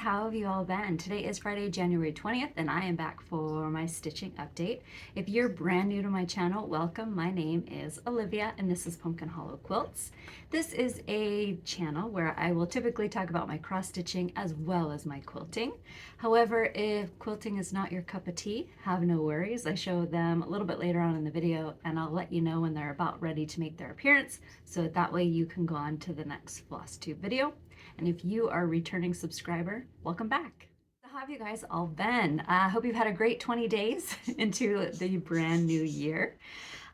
how have you all been? Today is Friday, January 20th, and I am back for my stitching update. If you're brand new to my channel, welcome. My name is Olivia, and this is Pumpkin Hollow Quilts. This is a channel where I will typically talk about my cross-stitching as well as my quilting. However, if quilting is not your cup of tea, have no worries. I show them a little bit later on in the video, and I'll let you know when they're about ready to make their appearance, so that way you can go on to the next Flosstube video. And if you are a returning subscriber, welcome back. So how have you guys all been? I hope you've had a great 20 days into the brand new year.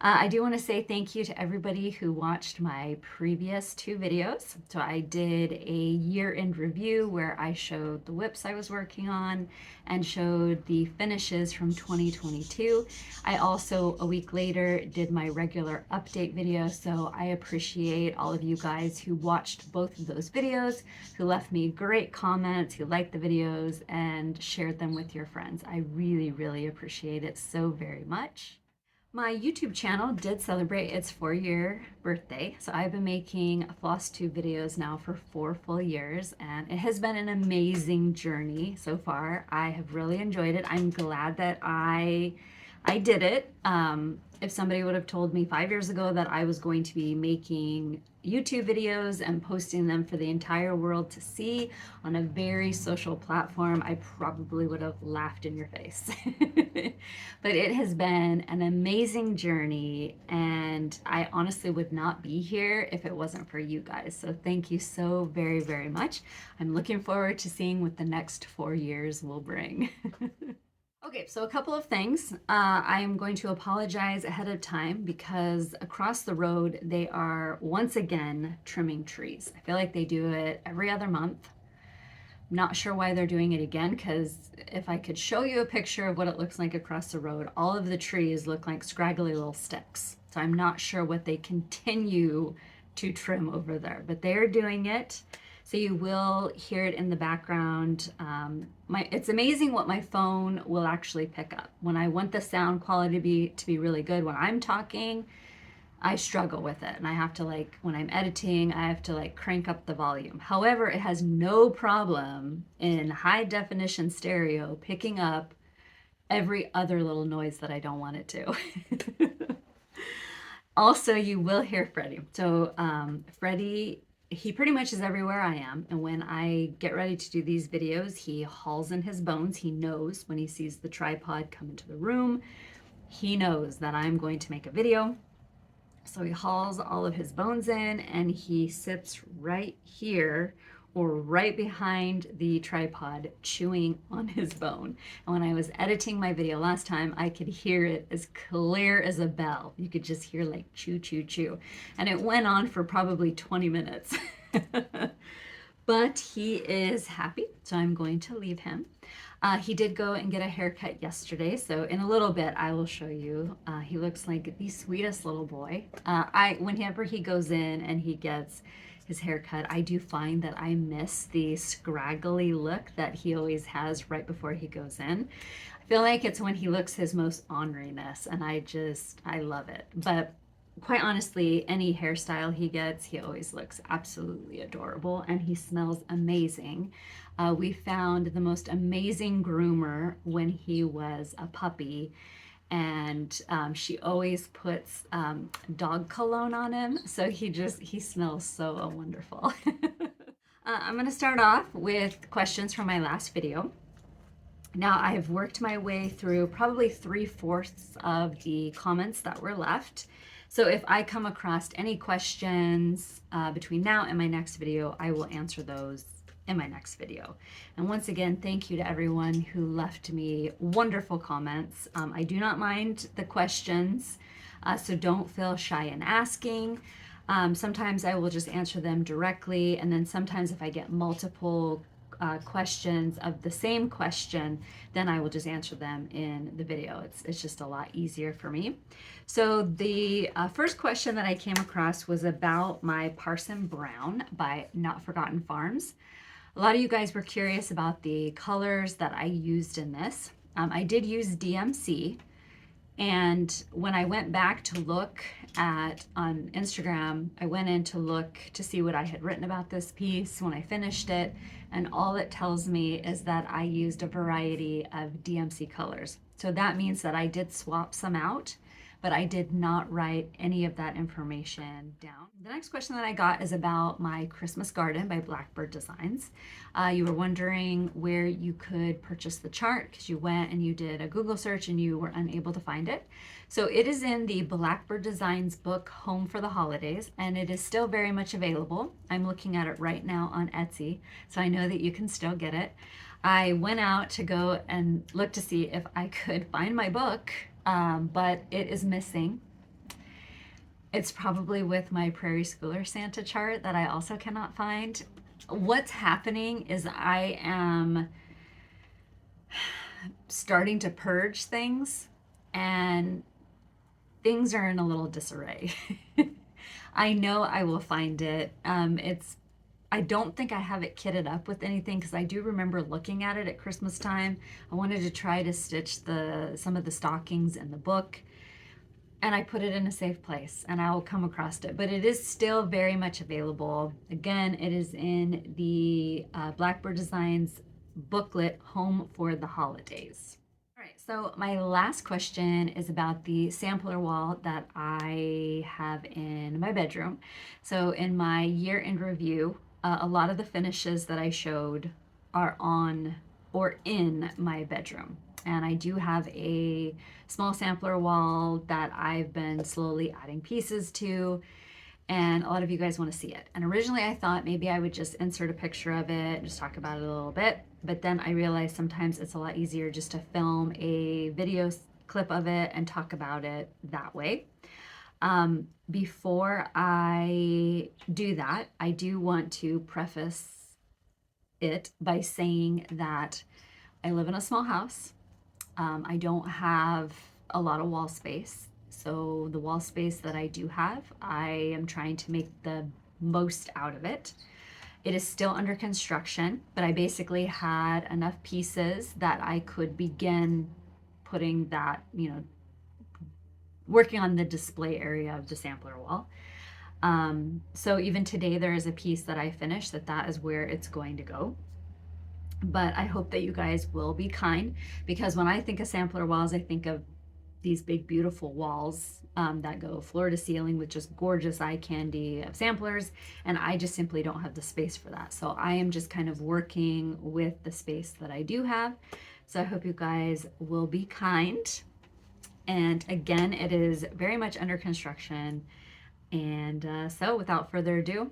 I do want to say thank you to everybody who watched my previous two videos. So I did a year-end review where I showed the whips I was working on and showed the finishes from 2022. I also, a week later, did my regular update video. So I appreciate all of you guys who watched both of those videos, who left me great comments, who liked the videos and shared them with your friends. I really, really appreciate it so very much. My YouTube channel did celebrate its 4-year birthday, so I've been making Flosstube videos now for 4 full years, and it has been an amazing journey so far. I have really enjoyed it. I'm glad that I did it. If somebody would have told me 5 years ago that I was going to be making YouTube videos and posting them for the entire world to see on a very social platform, I probably would have laughed in your face. But it has been an amazing journey, and I honestly would not be here if it wasn't for you guys. So thank you so very, very much. I'm looking forward to seeing what the next 4 years will bring. Okay, so a couple of things. I am going to apologize ahead of time because across the road they are once again trimming trees. I feel like they do it every other month. I'm not sure why they're doing it again, because if I could show you a picture of what it looks like across the road, all of the trees look like scraggly little sticks. So I'm not sure what they continue to trim over there, but they're doing it. So you will hear it in the background. It's amazing what my phone will actually pick up. When I want the sound quality to be really good, when I'm talking, I struggle with it. And I have to, when I'm editing, I have to crank up the volume. However, it has no problem in high definition stereo picking up every other little noise that I don't want it to. Also, you will hear Freddie. So Freddie, he pretty much is everywhere I am, and when I get ready to do these videos, he hauls in his bones. He knows when he sees the tripod come into the room, he knows that I'm going to make a video. So he hauls all of his bones in, and he sits right here or right behind the tripod chewing on his bone. And when I was editing my video last time, I could hear it as clear as a bell. You could just hear like chew, chew, chew. And it went on for probably 20 minutes. But he is happy, so I'm going to leave him. He did go and get a haircut yesterday, so in a little bit I will show you. He looks like the sweetest little boy. Whenever he goes in and he gets his haircut, I do find that I miss the scraggly look that he always has right before he goes in. I feel like it's when he looks his most orneriness, and I love it. But quite honestly, any hairstyle he gets, he always looks absolutely adorable, and he smells amazing. We found the most amazing groomer when he was a puppy, and she always puts dog cologne on him, so he smells so wonderful. I'm going to start off with questions from my last video. Now, I've worked my way through probably 3/4 of the comments that were left. So if I come across any questions between now and my next video, I will answer those in my next video. And once again, thank you to everyone who left me wonderful comments. I do not mind the questions, so don't feel shy in asking. Sometimes I will just answer them directly, and then sometimes if I get multiple questions of the same question, then I will just answer them in the video. It's just a lot easier for me. So the first question that I came across was about my Parson Brown by Not Forgotten Farms. A lot of you guys were curious about the colors that I used in this. I did use DMC, And when I went back to look at on Instagram, I went in to look to see what I had written about this piece when I finished it, and all it tells me is that I used a variety of DMC colors. So that means that I did swap some out, but I did not write any of that information down. The next question that I got is about my Christmas garden by Blackbird Designs. You were wondering where you could purchase the chart because you went and you did a Google search and you were unable to find it. So it is in the Blackbird Designs book, Home for the Holidays, and it is still very much available. I'm looking at it right now on Etsy, so I know that you can still get it. I went out to go and look to see if I could find my book, but it is missing. It's probably with my Prairie Schooler Santa chart that I also cannot find. What's happening is I am starting to purge things, and things are in a little disarray. I know I will find it. I don't think I have it kitted up with anything because I do remember looking at it at Christmas time. I wanted to try to stitch some of the stockings in the book, and I put it in a safe place and I'll come across it. But it is still very much available. Again, it is in the Blackbird Designs booklet, Home for the Holidays. All right, so my last question is about the sampler wall that I have in my bedroom. So in my year-end review, a lot of the finishes that I showed are on or in my bedroom. And I do have a small sampler wall that I've been slowly adding pieces to, and a lot of you guys want to see it. And originally I thought maybe I would just insert a picture of it and just talk about it a little bit, but then I realized sometimes it's a lot easier just to film a video clip of it and talk about it that way. Before I do that, I do want to preface it by saying that I live in a small house. I don't have a lot of wall space. So the wall space that I do have, I am trying to make the most out of it. It is still under construction, but I basically had enough pieces that I could begin putting that, working on the display area of the sampler wall. So even today there is a piece that I finished that is where it's going to go. But I hope that you guys will be kind, because when I think of sampler walls, I think of these big beautiful walls that go floor to ceiling with just gorgeous eye candy of samplers, and I just simply don't have the space for that. So I am just kind of working with the space that I do have. So I hope you guys will be kind. And again, it is very much under construction. And so without further ado,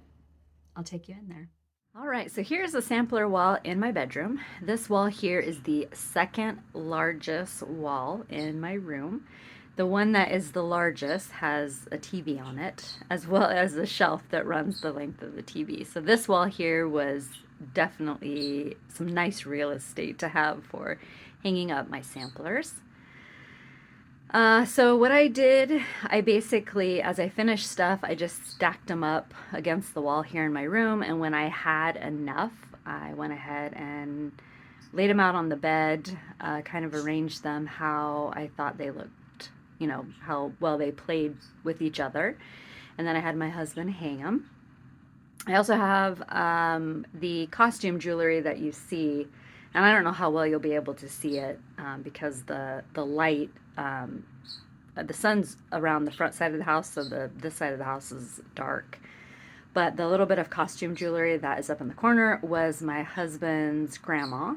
I'll take you in there. All right, so here's a sampler wall in my bedroom. This wall here is the second largest wall in my room. The one that is the largest has a TV on it, as well as a shelf that runs the length of the TV. So this wall here was definitely some nice real estate to have for hanging up my samplers. So what I did, I basically, as I finished stuff, I just stacked them up against the wall here in my room, and when I had enough, I went ahead and laid them out on the bed, kind of arranged them how I thought they looked, how well they played with each other, and then I had my husband hang them. I also have the costume jewelry that you see, and I don't know how well you'll be able to see it because the light, the sun's around the front side of the house, so this side of the house is dark. But the little bit of costume jewelry that is up in the corner was my husband's grandma,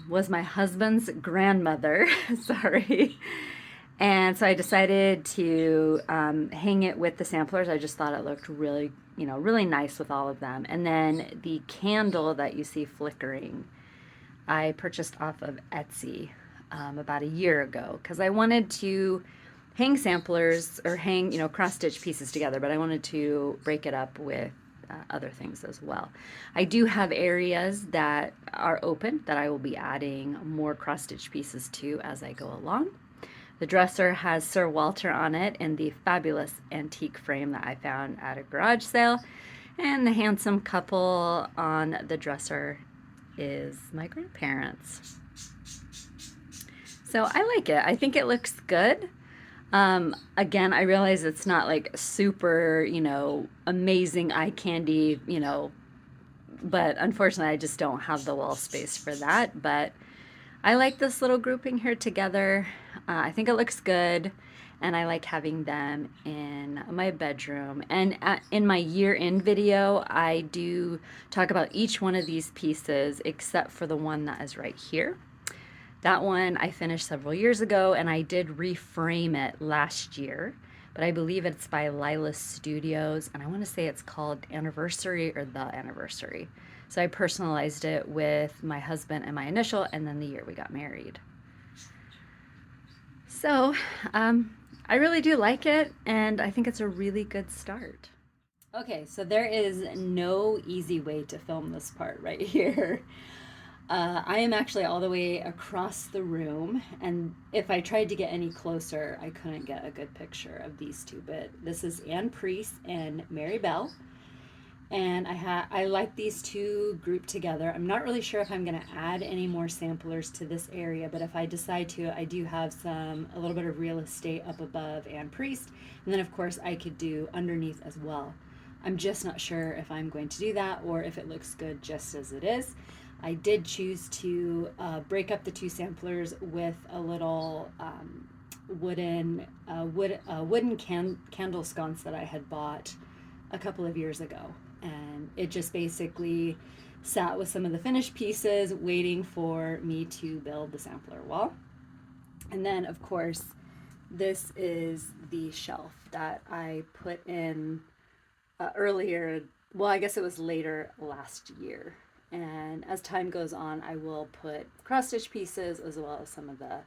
was my husband's grandmother, sorry. And so I decided to hang it with the samplers. I just thought it looked really, really nice with all of them. And then the candle that you see flickering, I purchased off of Etsy about a year ago because I wanted to hang samplers or hang, cross-stitch pieces together, but I wanted to break it up with other things as well. I do have areas that are open that I will be adding more cross-stitch pieces to as I go along. The dresser has Sir Walter on it in the fabulous antique frame that I found at a garage sale. And the handsome couple on the dresser is my grandparents. So I like it. I think it looks good. Again, I realize it's not like super, amazing eye candy, but unfortunately I just don't have the wall space for that. But I like this little grouping here together. I think it looks good, and I like having them in my bedroom. And in my year-end video, I do talk about each one of these pieces except for the one that is right here. That one I finished several years ago, and I did reframe it last year, but I believe it's by Lila Studios, and I want to say it's called Anniversary or The Anniversary. So I personalized it with my husband and my initial, and then the year we got married. So I really do like it, and I think it's a really good start. Okay, so there is no easy way to film this part right here. I am actually all the way across the room, and if I tried to get any closer, I couldn't get a good picture of these two. But this is Anne Priest and Mary Bell, and I like these two grouped together. I'm not really sure if I'm going to add any more samplers to this area, but if I decide to, I do have a little bit of real estate up above Anne Priest, and then of course I could do underneath as well. I'm just not sure if I'm going to do that or if it looks good just as it is. I did choose to break up the two samplers with a little wooden candle sconce that I had bought a couple of years ago, and it just basically sat with some of the finished pieces waiting for me to build the sampler wall. And then of course this is the shelf that I put in earlier, well, I guess it was later last year. And as time goes on, I will put cross stitch pieces as well as some of the,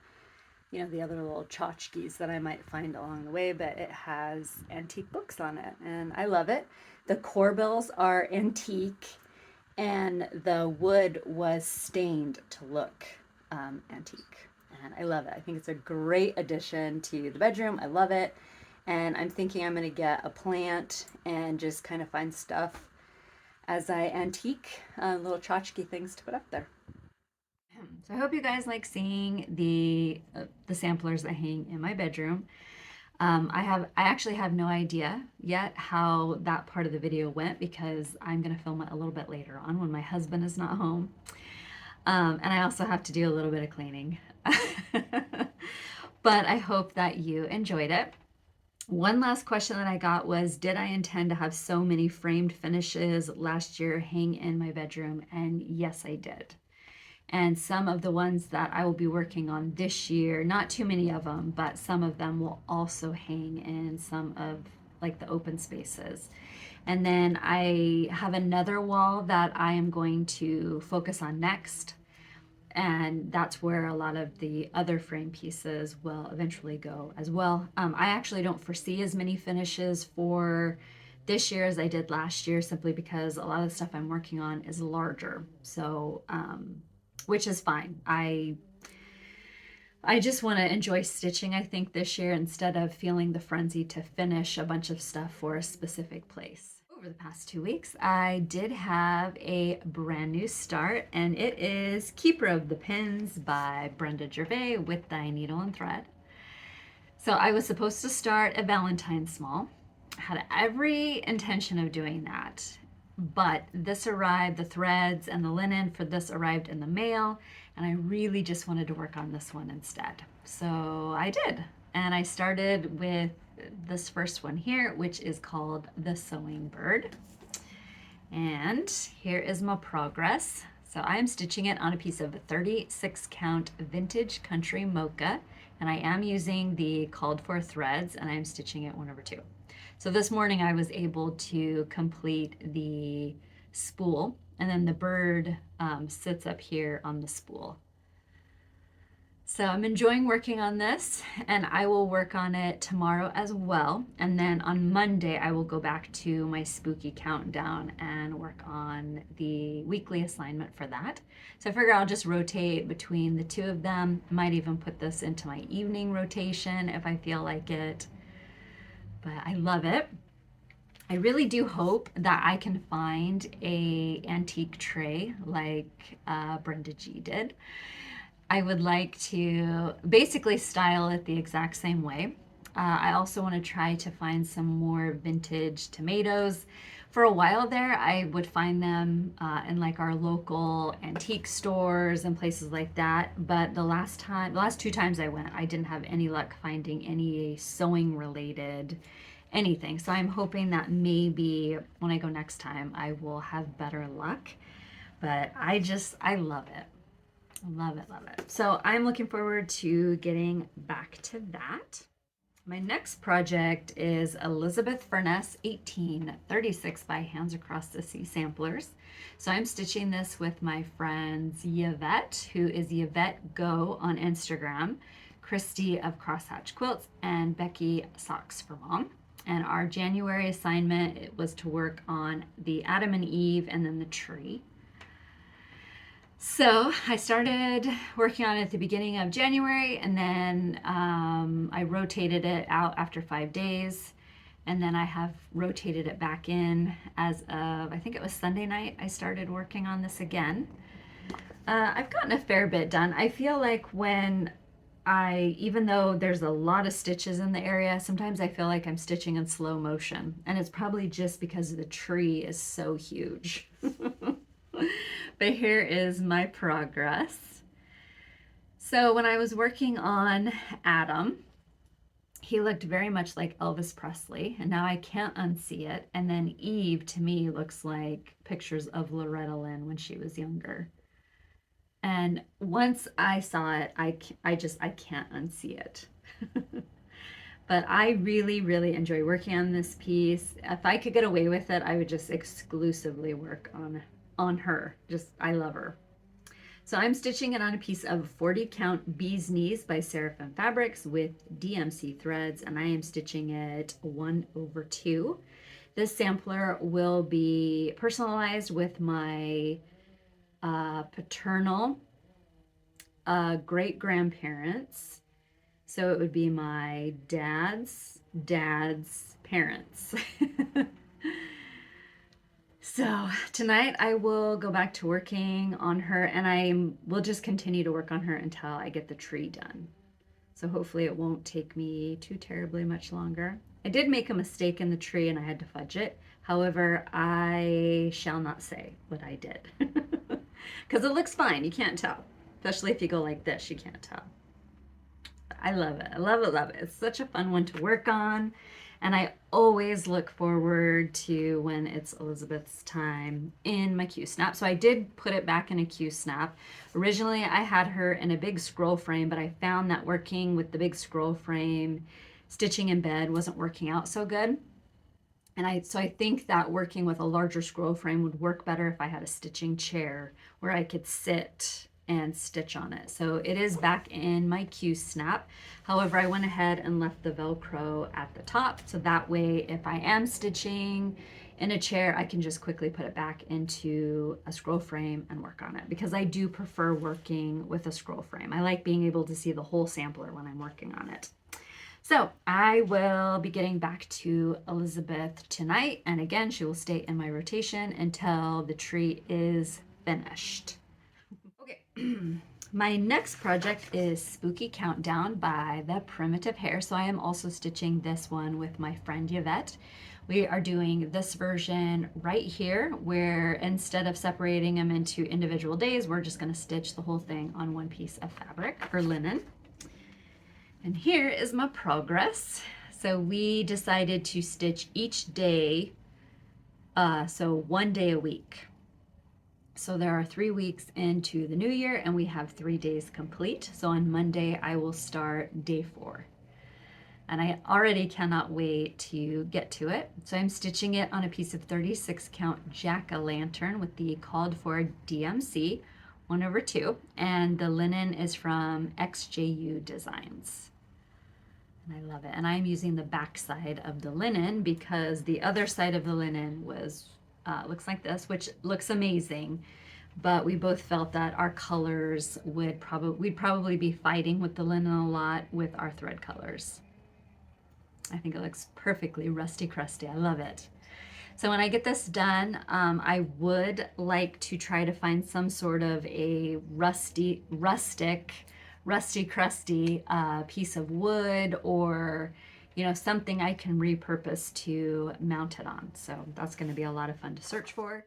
the other little tchotchkes that I might find along the way, but it has antique books on it, and I love it. The corbels are antique, and the wood was stained to look antique, and I love it. I think it's a great addition to the bedroom. I love it, and I'm thinking I'm going to get a plant and just kind of find stuff as I antique, little tchotchke things to put up there. So I hope you guys like seeing the samplers that hang in my bedroom. I actually have no idea yet how that part of the video went, because I'm going to film it a little bit later on when my husband is not home. And I also have to do a little bit of cleaning. But I hope that you enjoyed it. One last question that I got was, did I intend to have so many framed finishes last year hang in my bedroom? And yes, I did. And some of the ones that I will be working on this year, not too many of them, but some of them will also hang in some of like the open spaces. And then I have another wall that I am going to focus on next. And that's where a lot of the other frame pieces will eventually go as well. I actually don't foresee as many finishes for this year as I did last year, simply because a lot of the stuff I'm working on is larger. So, which is fine. I just want to enjoy stitching, I think, this year, instead of feeling the frenzy to finish a bunch of stuff for a specific place. Over the past 2 weeks, I did have a brand new start, and it is Keeper of the Pins by Brenda Gervais with Dye Needle and Thread. So I was supposed to start a Valentine small. I had every intention of doing that, but this arrived, the threads and the linen for this arrived in the mail, and I really just wanted to work on this one instead. So I did, and I started with this first one here, which is called the Sewing Bird. And here is my progress. So I am stitching it on a piece of 36 count Vintage Country Mocha, and I am using the called for threads, and I'm stitching it 1/2. So this morning I was able to complete the spool, and then the bird sits up here on the spool. So I'm enjoying working on this, and I will work on it tomorrow as well. And then on Monday, I will go back to my spooky countdown and work on the weekly assignment for that. So I figure I'll just rotate between the two of them. Might even put this into my evening rotation if I feel like it. But I love it. I really do hope that I can find a antique tray like Brenda G did. I would like to basically style it the exact same way. I also want to try to find some more vintage tomatoes. For a while there, I would find them in like our local antique stores and places like that. But the last 2 times I went, I didn't have any luck finding any sewing related anything. So I'm hoping that maybe when I go next time, I will have better luck. But I love it. Love it, love it. So I'm looking forward to getting back to that. My next project is Elizabeth Furniss 1836 by Hands Across the Sea samplers. So I'm stitching this with my friends Yvette, who is Yvette Go on Instagram, Christy of Crosshatch Quilts, and Becky Socks for Mom. And our January assignment was to work on the Adam and Eve and then the tree. So I started working on it at the beginning of January, and then I rotated it out after 5 days, and then I have rotated it back in as of, I think it was Sunday night, I started working on this again. I've gotten a fair bit done. I feel like even though there's a lot of stitches in the area, sometimes I feel like I'm stitching in slow motion, and it's probably just because the tree is so huge. But here is my progress. So when I was working on Adam, he looked very much like Elvis Presley, and now I can't unsee it. And then Eve, to me, looks like pictures of Loretta Lynn when she was younger. And once I saw it, I can't unsee it. But I really, really enjoy working on this piece. If I could get away with it, I would just exclusively work on her. I love her. So I'm stitching it on a piece of 40 count Bee's Knees by Seraphim Fabrics with DMC threads, and I am stitching it 1/2. This sampler will be personalized with my paternal great grandparents. So it would be my dad's parents. So tonight I will go back to working on her, and I will just continue to work on her until I get the tree done. So hopefully it won't take me too terribly much longer. I did make a mistake in the tree and I had to fudge it. However, I shall not say what I did because it looks fine. You can't tell, especially if you go like this, you can't tell. I love it. I love it, love it. It's such a fun one to work on. And I always look forward to when it's Elizabeth's time in my Q-snap. So I did put it back in a Q-snap. Originally, I had her in a big scroll frame, but I found that working with the big scroll frame, stitching in bed wasn't working out so good. And so I think that working with a larger scroll frame would work better if I had a stitching chair where I could sit and stitch on it. So it is back in my Q-snap. However, I went ahead and left the Velcro at the top, so that way if I am stitching in a chair, I can just quickly put it back into a scroll frame and work on it, because I do prefer working with a scroll frame. I like being able to see the whole sampler when I'm working on it. So I will be getting back to Elizabeth tonight, and again, she will stay in my rotation until the tree is finished. Okay, my next project is Spooky Countdown by the Primitive Hare. So I am also stitching this one with my friend Yvette. We are doing this version right here, where instead of separating them into individual days, we're just going to stitch the whole thing on one piece of fabric for linen. And here is my progress. So we decided to stitch each day, so 1 day a week. So there are 3 weeks into the new year, and we have 3 days complete. So on Monday, I will start day 4. And I already cannot wait to get to it. So I'm stitching it on a piece of 36 count jack-o'-lantern with the called for DMC 1/2. And the linen is from XJUdesigns. And I love it. And I'm using the back side of the linen because the other side of the linen was looks like this, which looks amazing, but we both felt that our colors we'd probably be fighting with the linen a lot with our thread colors. I think it looks perfectly rusty crusty. I love it. So when I get this done, I would like to try to find some sort of a rustic, crusty piece of wood, or something I can repurpose to mount it on. So that's going to be a lot of fun to search for.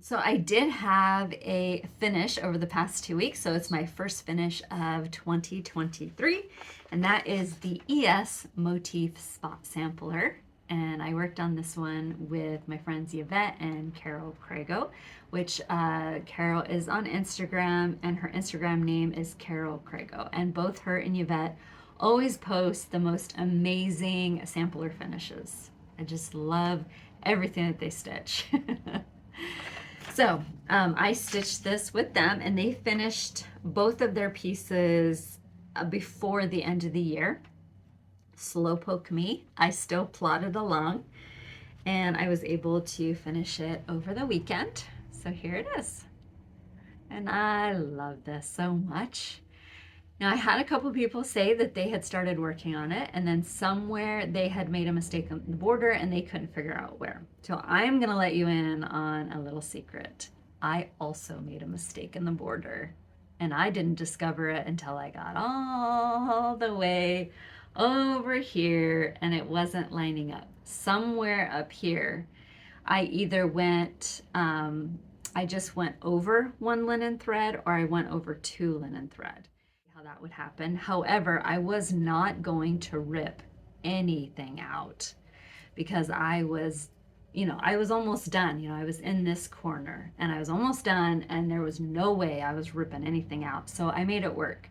So I did have a finish over the past 2 weeks. So it's my first finish of 2023, and that is the EF Motif Spot Sampler. And I worked on this one with my friends Yvette and Carol Crago, which Carol is on Instagram, and her Instagram name is Carol Crago. And both her and Yvette always post the most amazing sampler finishes. I just love everything that they stitch. So I stitched this with them, and they finished both of their pieces before the end of the year. Slowpoke me. I still plodded along, and I was able to finish it over the weekend. So here it is. And I love this so much. Now, I had a couple people say that they had started working on it, and then somewhere they had made a mistake on the border and they couldn't figure out where. So I'm going to let you in on a little secret. I also made a mistake in the border, and I didn't discover it until I got all the way over here and it wasn't lining up. Somewhere up here, I either went, I just went over one linen thread, or I went over two linen thread. How that would happen. However, I was not going to rip anything out because I was almost done. I was in this corner and I was almost done, and there was no way I was ripping anything out. So I made it work.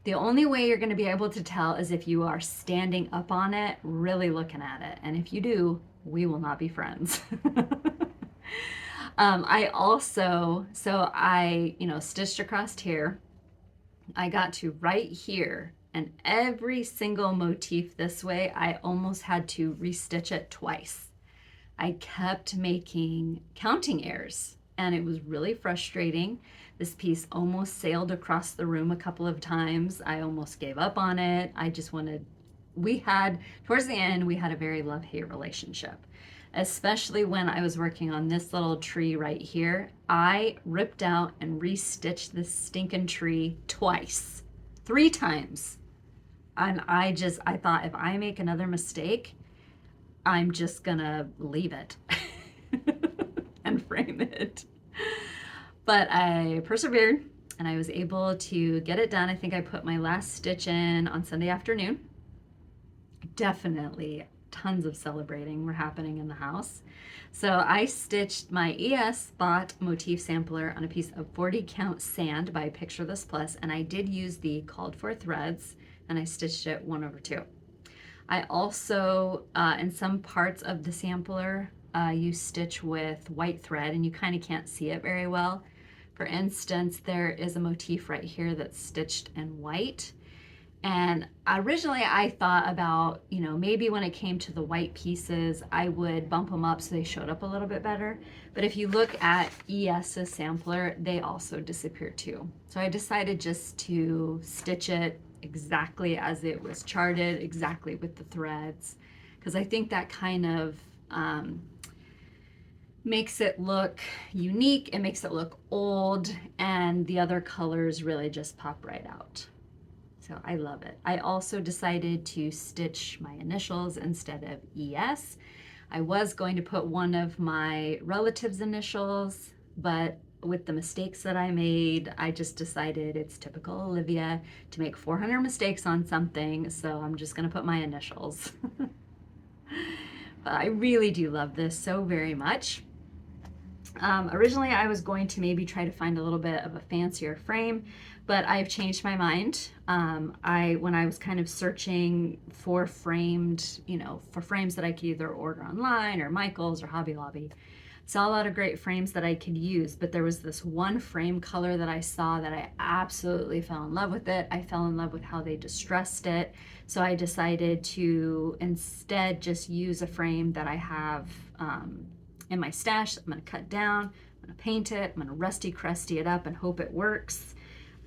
The only way you're going to be able to tell is if you are standing up on it, really looking at it. And if you do, we will not be friends. I also, stitched across here. I got to right here, and every single motif this way, I almost had to restitch it twice. I kept making counting errors, and it was really frustrating. This piece almost sailed across the room a couple of times. I almost gave up on it. Towards the end, we had a very love-hate relationship, especially when I was working on this little tree right here. I ripped out and restitched this stinking tree twice, 3 times. And I thought, if I make another mistake, I'm just gonna leave it and frame it. But I persevered, and I was able to get it done. I think I put my last stitch in on Sunday afternoon. Definitely tons of celebrating were happening in the house. So I stitched my EF Spot Motif Sampler on a piece of 40 count sand by Picture This Plus, and I did use the called for threads, and I stitched it 1/2. I also, in some parts of the sampler, you stitch with white thread, and you kind of can't see it very well. For instance, there is a motif right here that's stitched in white. And originally I thought about, maybe when it came to the white pieces, I would bump them up so they showed up a little bit better. But if you look at ES's sampler, they also disappear too. So I decided just to stitch it exactly as it was charted, exactly with the threads, because I think that kind of makes it look unique. It makes it look old, and the other colors really just pop right out. So I love it. I also decided to stitch my initials instead of ES. I was going to put one of my relatives' initials, but with the mistakes that I made, I just decided it's typical Olivia to make 400 mistakes on something, so I'm just gonna put my initials. But I really do love this so very much. Originally I was going to maybe try to find a little bit of a fancier frame, but I've changed my mind. When I was kind of searching for frames that I could either order online or Michael's or Hobby Lobby, saw a lot of great frames that I could use, but there was this one frame color that I saw that I absolutely fell in love with it. I fell in love with how they distressed it. So I decided to instead just use a frame that I have in my stash. I'm gonna cut down, I'm gonna paint it, I'm gonna rusty crusty it up and hope it works.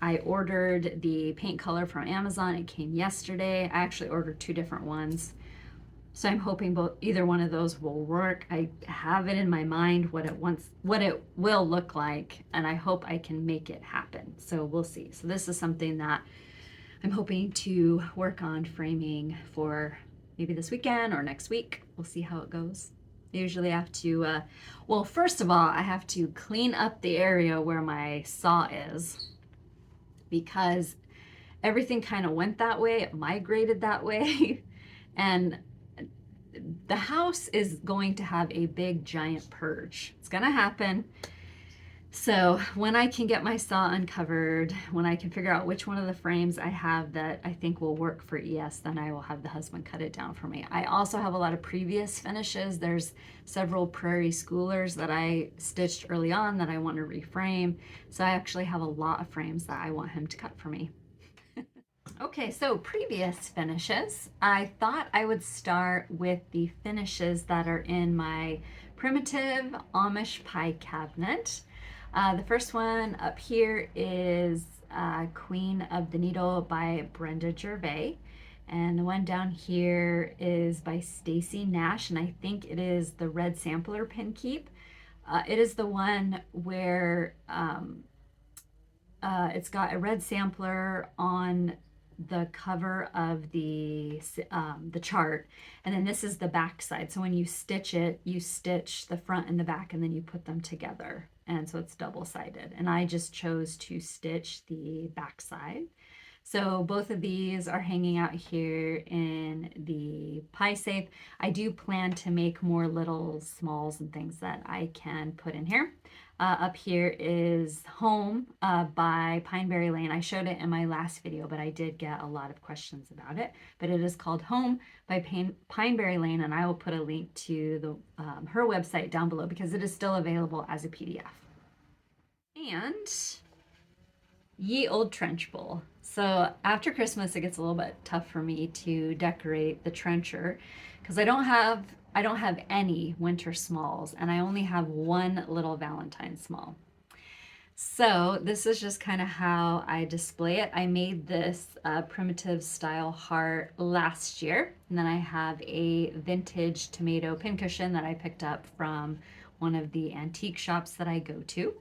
I ordered the paint color from Amazon. It came yesterday. I actually ordered 2 different ones. So I'm hoping either one of those will work. I have it in my mind what it will look like, and I hope I can make it happen. So we'll see. So this is something that I'm hoping to work on framing for maybe this weekend or next week. We'll see how it goes. I usually have to, well, first of all, I have to clean up the area where my saw is, because everything kind of went that way. It migrated that way. And the house is going to have a big giant purge. It's going to happen. So when I can get my saw uncovered, when I can figure out which one of the frames I have that I think will work for ES, then I will have the husband cut it down for me. I also have a lot of previous finishes. There's several Prairie Schoolers that I stitched early on that I want to reframe. So I actually have a lot of frames that I want him to cut for me. Okay, so previous finishes. I thought I would start with the finishes that are in my Primitive Amish Pie cabinet. The first one up here is Queen of the Needle by Brenda Gervais. And the one down here is by Stacy Nash, and I think it is the Red Sampler Pin Keep. It is the one where it's got a red sampler on the cover of the chart, and then this is the back side. So when you stitch it, you stitch the front and the back, and then you put them together, and so it's double-sided. And I just chose to stitch the back side. So both of these are hanging out here in the pie safe. I do plan to make more little smalls and things that I can put in here. Up here is Home by Pineberry Lane. I showed it in my last video, but I did get a lot of questions about it. But it is called Home by Pineberry Lane, and I will put a link to the her website down below because it is still available as a PDF. And Ye Old Trench Bowl. So after Christmas, it gets a little bit tough for me to decorate the trencher because I don't have any winter smalls, and I only have one little Valentine small. So this is just kind of how I display it. I made this primitive style heart last year, and then I have a vintage tomato pincushion that I picked up from one of the antique shops that I go to.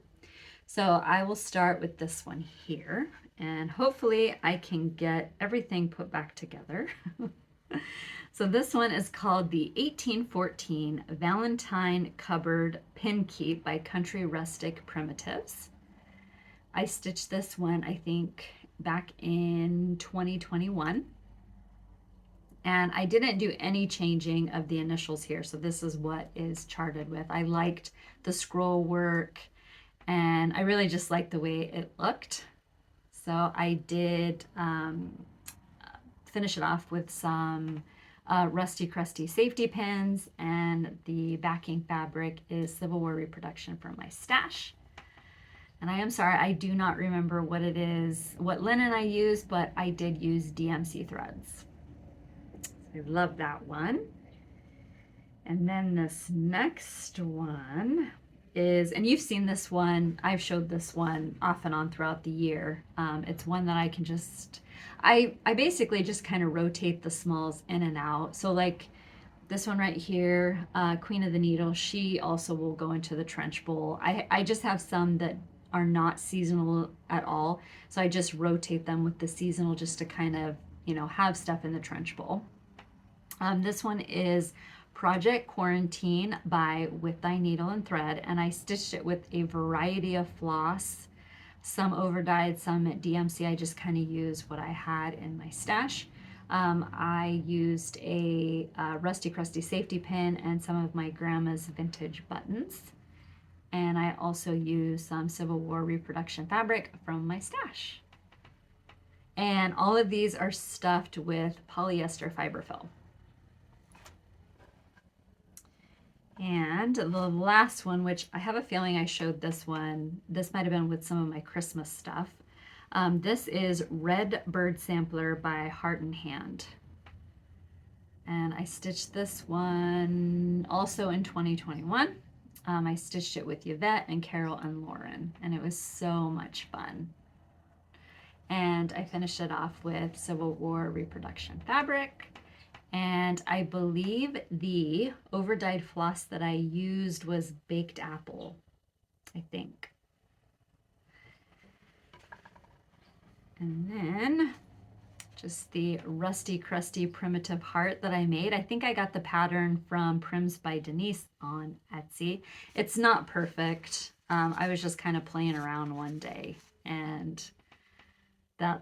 So I will start with this one here, and hopefully I can get everything put back together. So this one is called the 1814 Valentine Cupboard Pin Keep by Country Rustic Primitives. I stitched this one, I think, back in 2021. And I didn't do any changing of the initials here, so this is what is charted with. I liked the scroll work, and I really just liked the way it looked. So I did finish it off with some rusty crusty safety pins, and the backing fabric is Civil War reproduction from my stash. And I am sorry, I do not remember what it is, what linen I used, but I did use DMC threads. I love that one. And then this next one is, and you've seen this one, I've showed this one off and on throughout the year. It's one that I can just, I basically just kind of rotate the smalls in and out. So like this one right here, Queen of the Needle, she also will go into the trench bowl. I just have some that are not seasonal at all. So I just rotate them with the seasonal just to kind of, you know, have stuff in the trench bowl. This one is Project Quarantine by With Thy Needle and Thread, and I stitched it with a variety of floss, some overdyed, some at DMC. I just kind of used what I had in my stash. I used a rusty crusty safety pin and some of my grandma's vintage buttons, and I also used some Civil War reproduction fabric from my stash. And all of these are stuffed with polyester fiberfill. And the last one, which I have a feeling I showed this one, this might have been with some of my Christmas stuff. This is Red Bird Sampler by Heart and Hand. And I stitched this one also in 2021. I stitched it with Yvette and Carol and Lauren, and it was so much fun. And I finished it off with Civil War reproduction fabric. And I believe the overdyed floss that I used was baked apple, I think. And then just the rusty crusty primitive heart that I made. I think I got the pattern from Prims by Denise on Etsy. It's not perfect. I was just kind of playing around one day, and I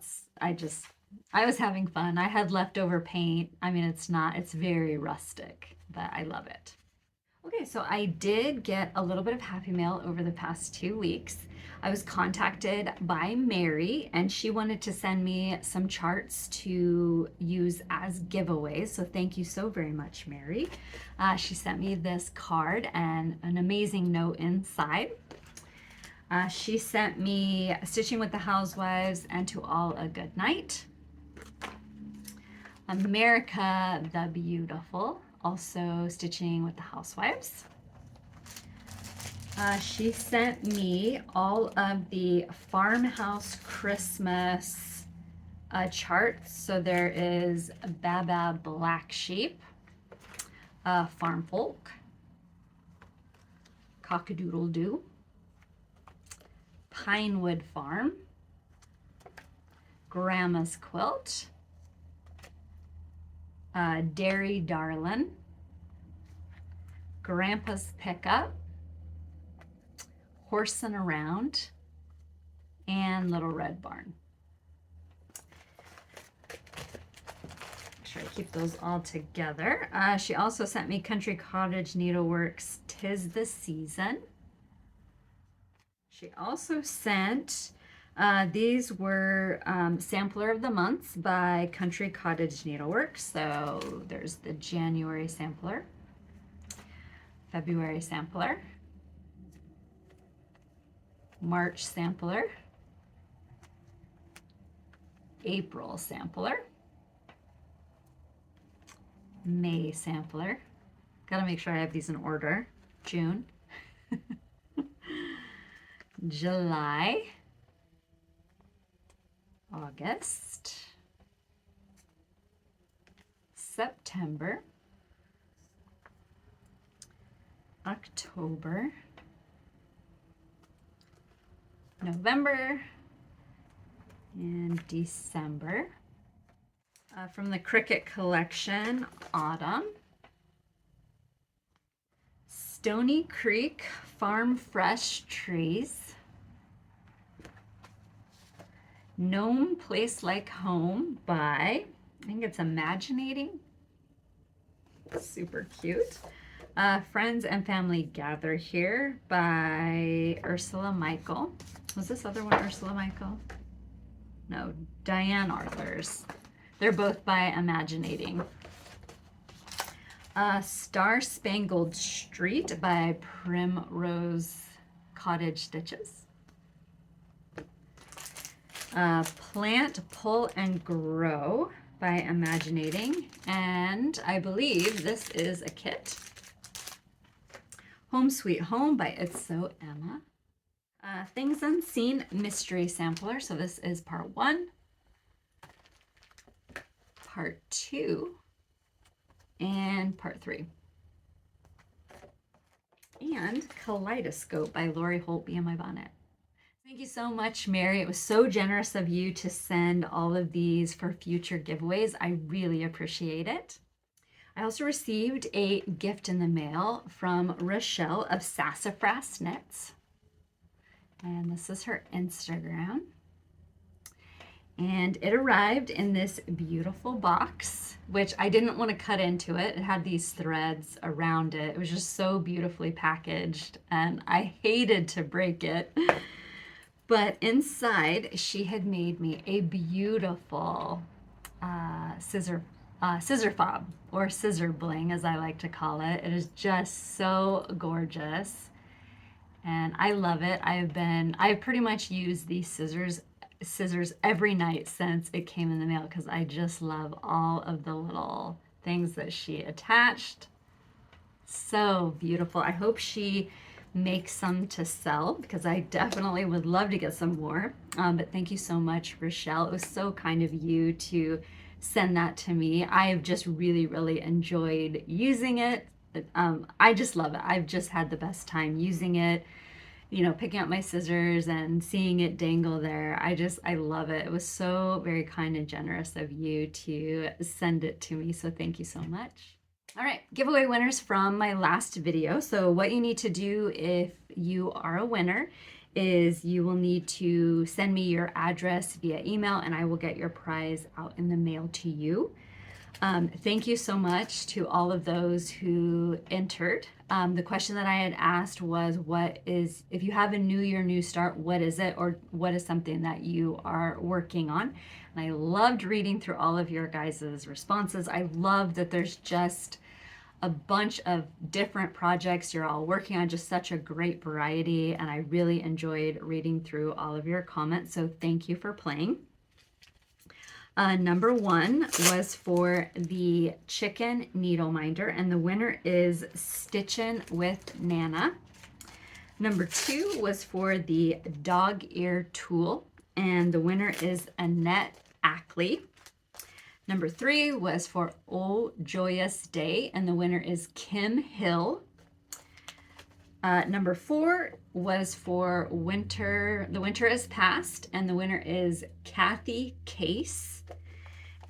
was having fun. I had leftover paint. I mean, it's very rustic, but I love it. Okay, so I did get a little bit of happy mail over the past 2 weeks. I was contacted by Mary, and she wanted to send me some charts to use as giveaways. So thank you so very much, Mary. She sent me this card and an amazing note inside. She sent me Stitching with the Housewives and To All a Good Night. America the Beautiful, also Stitching with the Housewives. She sent me all of the Farmhouse Christmas charts. So there is Baba Black Sheep, Farm Folk, Cockadoodle Doo, Pinewood Farm, Grandma's Quilt, Dairy Darlin', Grandpa's Pickup, Horsin' Around, and Little Red Barn. Make sure I keep those all together. She also sent me Country Cottage Needleworks Tis the Season. She also sent, these were Sampler of the Months by Country Cottage Needleworks. So there's the January sampler, February sampler, March sampler, April sampler, May sampler. Gotta make sure I have these in order. June, July, August, September, October, November, and December. From the Cricket collection, Autumn, Stony Creek Farm Fresh Trees, Gnome Place Like Home by, I think it's Imaginating. Super cute. Friends and Family Gather Here by Ursula Michael. Was this other one Ursula Michael? No, Diane Arthurs. They're both by Imaginating. Star Spangled Street by Primrose Cottage Stitches. Plant, Pull, and Grow by Imaginating. And I believe this is a kit. Home Sweet Home by It's So Emma. Things Unseen Mystery Sampler. So this is part 1, part 2, and part 3. And Kaleidoscope by Lori Holt, Be in My Bonnet. Thank you so much, Mary. It was so generous of you to send all of these for future giveaways. I really appreciate it. I also received a gift in the mail from Rochelle of Sassafras Knits. And this is her Instagram. And it arrived in this beautiful box, which I didn't want to cut into it. It had these threads around it. It was just so beautifully packaged, and I hated to break it. But inside, she had made me a beautiful scissor fob, or scissor bling, as I like to call it. It is just so gorgeous, and I love it. I've pretty much used these scissors every night since it came in the mail, because I just love all of the little things that she attached. So beautiful. I hope she makes some to sell, because I definitely would love to get some more. But thank you so much, Rochelle. It was so kind of you to send that to me. I have just really enjoyed using it. I just love it. I've just had the best time using it, you know, picking up my scissors and seeing it dangle there. I love it. It was so very kind and generous of you to send it to me. So thank you so much. All right, giveaway winners from my last video. So what you need to do if you are a winner is you will need to send me your address via email and I will get your prize out in the mail to you. Thank you so much to all of those who entered. The question that I had asked was, if you have a new year, new start, what is it, or what is something that you are working on? And I loved reading through all of your guys' responses. I love that there's just a bunch of different projects you're all working on, just such a great variety, and I really enjoyed reading through all of your comments, so thank you for playing. Number 1 was for the chicken needle minder, and the winner is Stitchin' with Nana. Number 2 was for the dog ear tool, and the winner is Annette Ackley. Number 3 was for Oh Joyous Day, and the winner is Kim Hill. Number 4 was for Winter. The Winter is Past, and the winner is Kathy Case.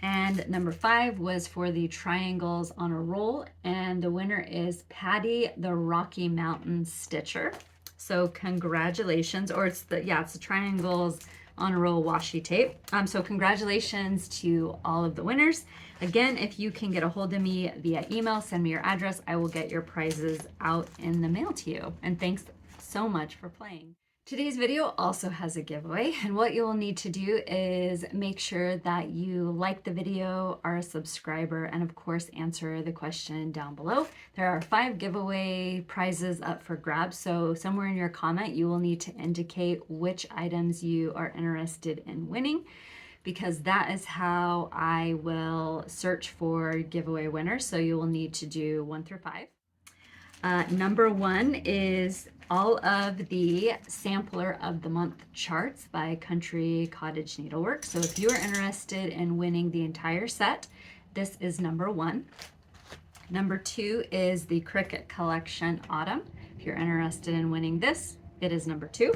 And number 5 was for the Triangles on a Roll, and the winner is Patty the Rocky Mountain Stitcher. So congratulations, or it's the Triangles on a Roll washi tape. So congratulations to all of the winners. Again, if you can get a hold of me via email, send me your address, I will get your prizes out in the mail to you. And thanks so much for playing. Today's video also has a giveaway, and what you will need to do is make sure that you like the video, are a subscriber, and of course answer the question down below. There are 5 giveaway prizes up for grabs, so somewhere in your comment you will need to indicate which items you are interested in winning, because that is how I will search for giveaway winners. So you will need to do 1 through 5. Number 1 is all of the Sampler of the Month charts by Country Cottage Needlework. So if you are interested in winning the entire set, this is number 1. Number 2 is the Cricut Collection Autumn. If you're interested in winning this, it is number 2.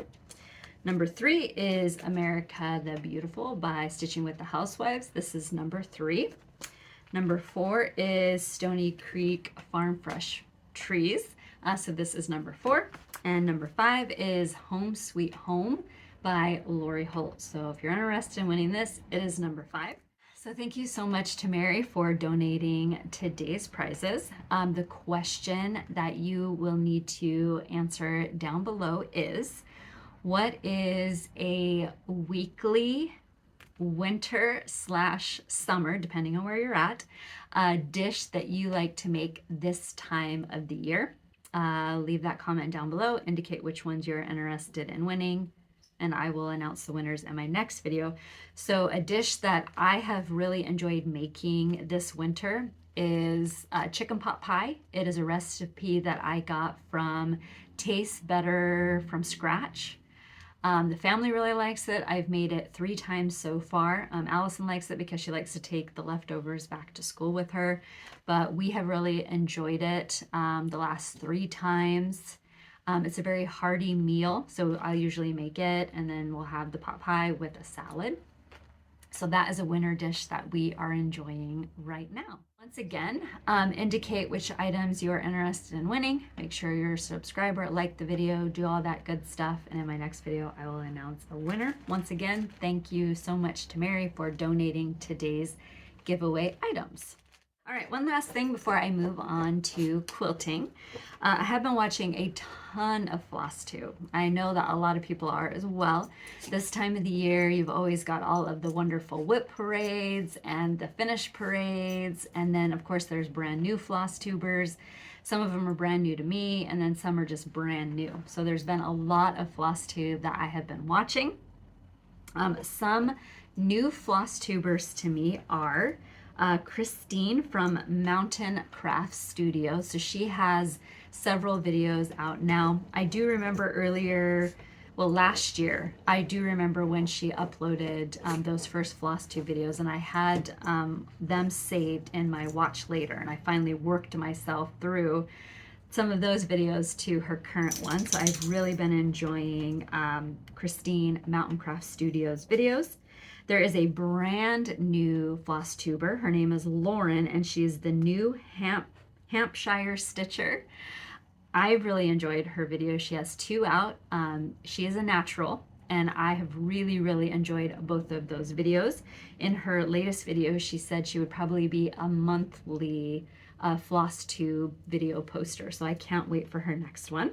Number 3 is America the Beautiful by Stitching with the Housewives. This is number 3. Number 4 is Stony Creek Farm Fresh Trees. So this is number 4. And number 5 is Home Sweet Home by Lori Holt. So if you're interested in winning this, it is number 5. So thank you so much to Mary for donating today's prizes. The question that you will need to answer down below is, what is a weekly winter/summer, depending on where you're at, dish that you like to make this time of the year? Leave that comment down below, indicate which ones you're interested in winning, and I will announce the winners in my next video. So a dish that I have really enjoyed making this winter is chicken pot pie. It is a recipe that I got from Taste Better from Scratch. The family really likes it. I've made it 3 times so far. Allison likes it because she likes to take the leftovers back to school with her, but we have really enjoyed it the last 3 times. It's a very hearty meal, so I usually make it, and then we'll have the pot pie with a salad. So that is a winter dish that we are enjoying right now. Once again, indicate which items you are interested in winning. Make sure you're a subscriber, like the video, do all that good stuff. And in my next video, I will announce a winner. Once again, thank you so much to Mary for donating today's giveaway items. All right, one last thing before I move on to quilting. I have been watching a ton of Flosstube. I know that a lot of people are as well. This time of the year, you've always got all of the wonderful whip parades and the finish parades. And then, of course, there's brand new Flosstubers. Some of them are brand new to me, and then some are just brand new. So there's been a lot of Flosstube that I have been watching. Some new Flosstubers to me are Christine from Mountain Crafts Studio. So she has several videos out now. I do remember earlier well, last year, I do remember when she uploaded those first Flosstube videos, and I had them saved in my watch later, and I finally worked myself through some of those videos to her current one. So I've really been enjoying Christine Mountain Craft Studios videos. There is a brand new Flosstuber. Her name is Lauren, and she's the new Hampshire Stitcher. I've really enjoyed her videos. She has 2 out. She is a natural, and I have really enjoyed both of those videos. In her latest video, she said she would probably be a monthly Flosstube video poster, so I can't wait for her next one.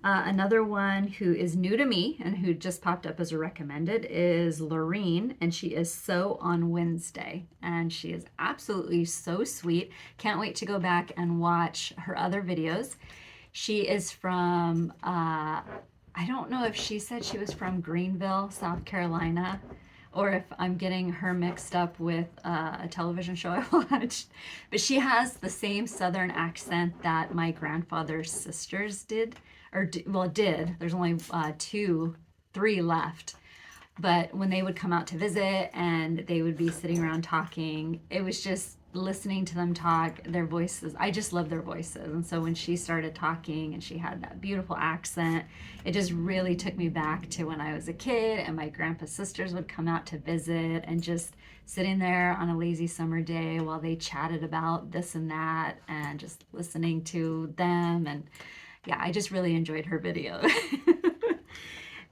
Another one who is new to me and who just popped up as a recommended is Lorene, and she is So on Wednesday, and she is absolutely so sweet. Can't wait to go back and watch her other videos. She is from, I don't know if she said she was from Greenville, South Carolina, or if I'm getting her mixed up with a television show I watched. But she has the same Southern accent that my grandfather's sisters did. Did. There's only 2, 3 left. But when they would come out to visit and they would be sitting around talking, it was just listening to them talk, their voices. I just love their voices. And so when she started talking and she had that beautiful accent, it just really took me back to when I was a kid and my grandpa's sisters would come out to visit, and just sitting there on a lazy summer day while they chatted about this and that and just listening to them. And yeah, I just really enjoyed her video.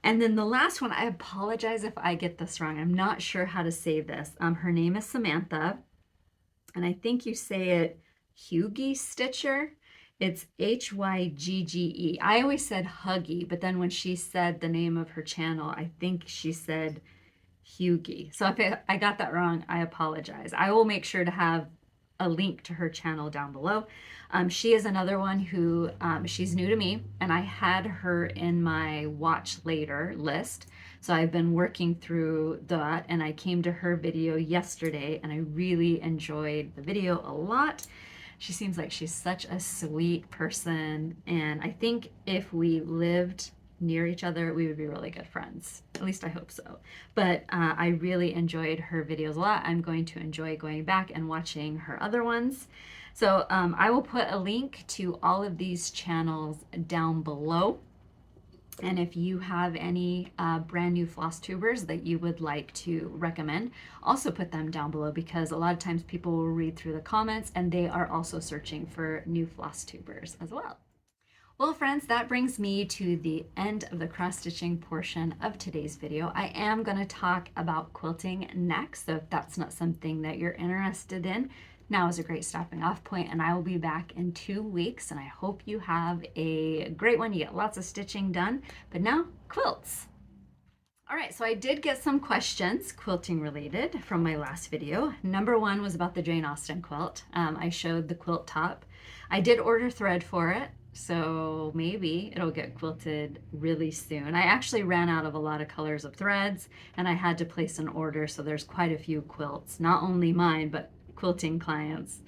And then the last one, I apologize if I get this wrong. I'm not sure how to say this. Her name is Samantha, and I think you say it Hygge Stitcher. It's Hygge. I always said Huggy, but then when she said the name of her channel, I think she said Hygge. So if I got that wrong, I apologize. I will make sure to have a link to her channel down below. She is another one who, she's new to me, and I had her in my watch later list. So I've been working through that, and I came to her video yesterday, and I really enjoyed the video a lot. She seems like she's such a sweet person, and I think if we lived near each other, we would be really good friends. At least I hope so. But I really enjoyed her videos a lot. I'm going to enjoy going back and watching her other ones. So I will put a link to all of these channels down below. And if you have any brand new Flosstubers that you would like to recommend, also put them down below, because a lot of times people will read through the comments and they are also searching for new Flosstubers as well. Well, friends, that brings me to the end of the cross-stitching portion of today's video. I am going to talk about quilting next, so if that's not something that you're interested in, now is a great stopping off point, and I will be back in 2 weeks, and I hope you have a great one. You get lots of stitching done, but now quilts. All right, so I did get some questions quilting related from my last video. Number 1 was about the Jane Austen quilt. I showed the quilt top. I did order thread for it, so maybe it'll get quilted really soon. I actually ran out of a lot of colors of threads, and I had to place an order, so there's quite a few quilts, not only mine, but quilting clients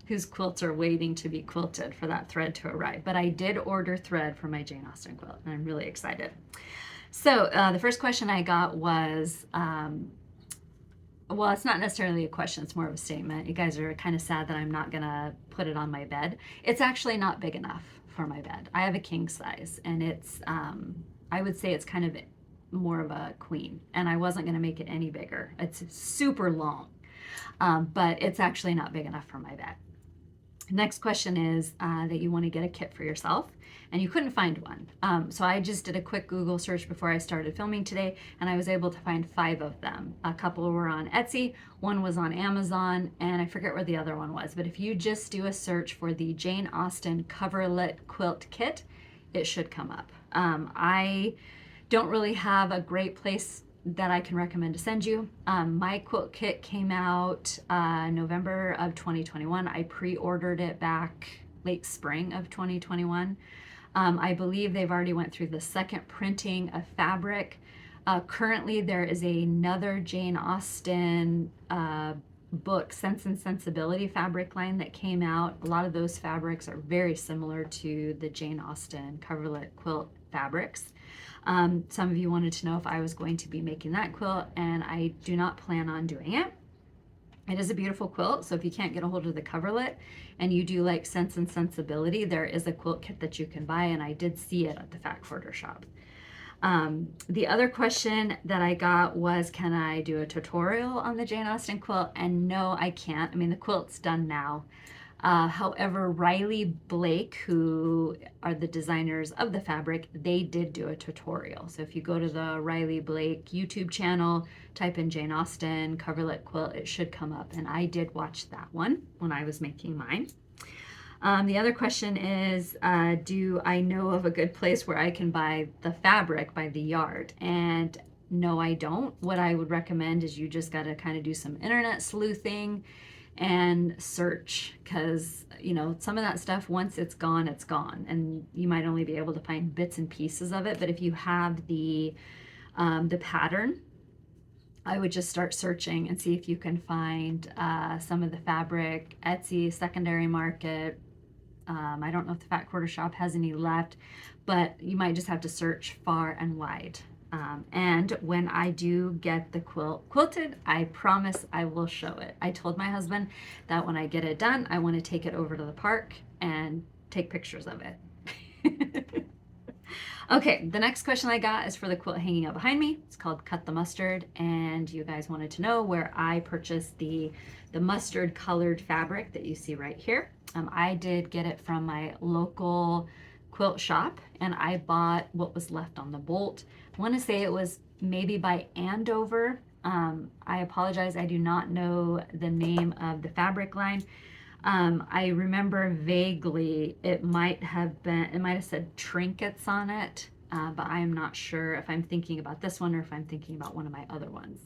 whose quilts are waiting to be quilted for that thread to arrive. But I did order thread for my Jane Austen quilt, and I'm really excited. So the first question I got was, well, it's not necessarily a question, it's more of a statement. You guys are kind of sad that I'm not gonna put it on my bed. It's actually not big enough for my bed. I have a king size, and it's, I would say it's kind of more of a queen, and I wasn't gonna make it any bigger. It's super long. But it's actually not big enough for my bed. Next question is that you want to get a kit for yourself, and you couldn't find one. So I just did a quick Google search before I started filming today, and I was able to find 5 of them. A couple were on Etsy, one was on Amazon, and I forget where the other one was. But if you just do a search for the Jane Austen coverlet quilt kit, it should come up. I don't really have a great place that I can recommend to send you. My quilt kit came out November of 2021. I pre-ordered it back late spring of 2021. I believe they've already went through the second printing of fabric. Currently there is another Jane Austen book, Sense and Sensibility fabric line that came out. A lot of those fabrics are very similar to the Jane Austen coverlet quilt fabrics. Some of you wanted to know if I was going to be making that quilt, and I do not plan on doing it. It is a beautiful quilt, so if you can't get a hold of the coverlet and you do like Sense and Sensibility, there is a quilt kit that you can buy, and I did see it at the Fat Quarter shop. The other question that I got was, can I do a tutorial on the Jane Austen quilt? And no, I can't. I mean, the quilt's done now. However, Riley Blake, who are the designers of the fabric, they did do a tutorial. So if you go to the Riley Blake YouTube channel, type in Jane Austen coverlet quilt, it should come up. And I did watch that one when I was making mine. The other question is, do I know of a good place where I can buy the fabric by the yard? And no, I don't. What I would recommend is you just got to kind of do some internet sleuthing and search, because you know, some of that stuff, once it's gone, and you might only be able to find bits and pieces of it. But if you have the pattern, I would just start searching and see if you can find some of the fabric. Etsy, secondary market. I don't know if the Fat Quarter shop has any left, but you might just have to search far and wide. And when I do get the quilt quilted, I promise I will show it. I told my husband that when I get it done, I want to take it over to the park and take pictures of it. Okay, the next question I got is for the quilt hanging up behind me. It's called Cut the Mustard, and you guys wanted to know where I purchased the mustard colored fabric that you see right here. I did get it from my local quilt shop, and I bought what was left on the bolt. I want to say it was maybe by Andover. I apologize, I do not know the name of the fabric line. I remember vaguely it might have said trinkets on it, but I am not sure if I'm thinking about this one or if I'm thinking about one of my other ones.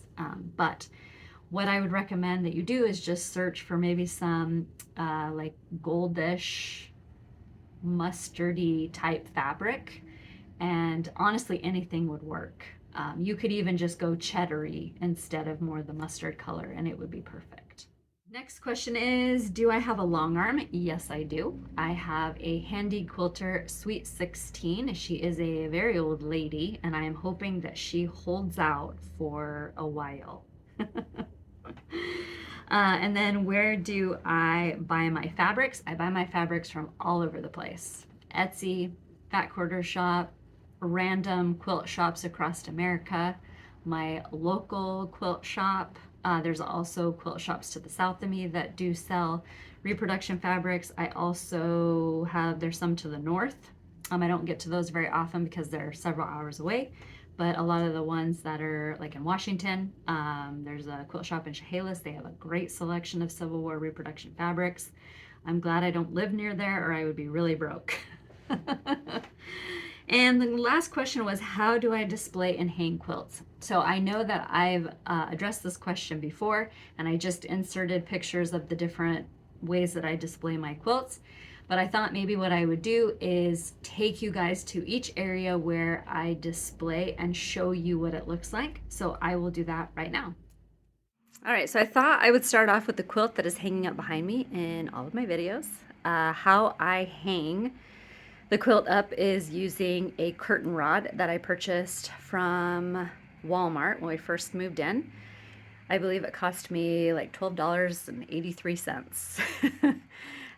But what I would recommend that you do is just search for maybe some like goldish, mustardy type fabric, and honestly anything would work. You could even just go cheddary instead of more the mustard color, and it would be perfect. Next question is, do I have a long arm? Yes, I do. I have a Handy Quilter Sweet 16. She is a very old lady, and I am hoping that she holds out for a while. And then where do I buy my fabrics? I buy my fabrics from all over the place. Etsy, Fat Quarter shop, random quilt shops across America, my local quilt shop. There's also quilt shops to the south of me that do sell reproduction fabrics. I also there's some to the north. I don't get to those very often because they're several hours away, but a lot of the ones that are like in Washington, there's a quilt shop in Chehalis. They have a great selection of Civil War reproduction fabrics. I'm glad I don't live near there, or I would be really broke. And the last question was, how do I display and hang quilts? So I know that I've addressed this question before, and I just inserted pictures of the different ways that I display my quilts. But I thought maybe what I would do is take you guys to each area where I display and show you what it looks like. So I will do that right now. All right, so I thought I would start off with the quilt that is hanging up behind me in all of my videos. How I hang the quilt up is using a curtain rod that I purchased from Walmart when we first moved in. I believe it cost me like $12.83.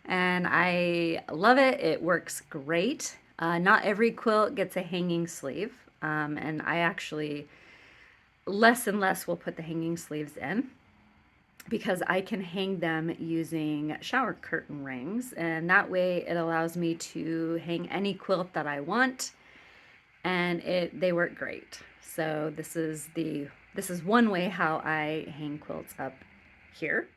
And I love it. It works great. Not every quilt gets a hanging sleeve. And I actually less and less will put the hanging sleeves in, because I can hang them using shower curtain rings, and that way it allows me to hang any quilt that I want, and they work great. So this is one way how I hang quilts up here.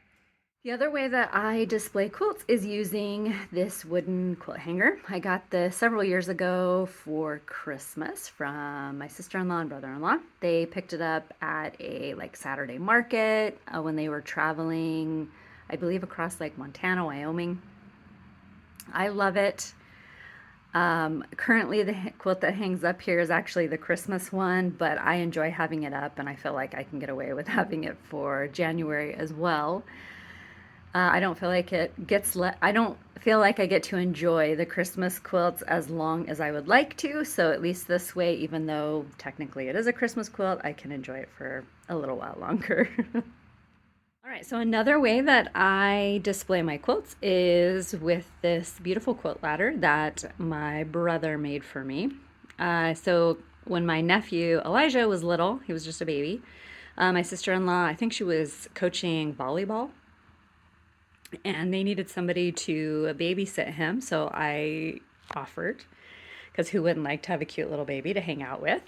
The other way that I display quilts is using this wooden quilt hanger. I got this several years ago for Christmas from my sister-in-law and brother-in-law. They picked it up at a Saturday market when they were traveling, I believe, across Montana, Wyoming. I love it. Currently the quilt that hangs up here is actually the Christmas one, but I enjoy having it up, and I feel like I can get away with having it for January as well. I don't feel like it gets I don't feel like I get to enjoy the Christmas quilts as long as I would like to. So at least this way, even though technically it is a Christmas quilt, I can enjoy it for a little while longer. All right, so another way that I display my quilts is with this beautiful quilt ladder that my brother made for me. So when my nephew Elijah was little, he was just a baby, my sister-in-law, I think she was coaching volleyball, and they needed somebody to babysit him, so I offered, because who wouldn't like to have a cute little baby to hang out with?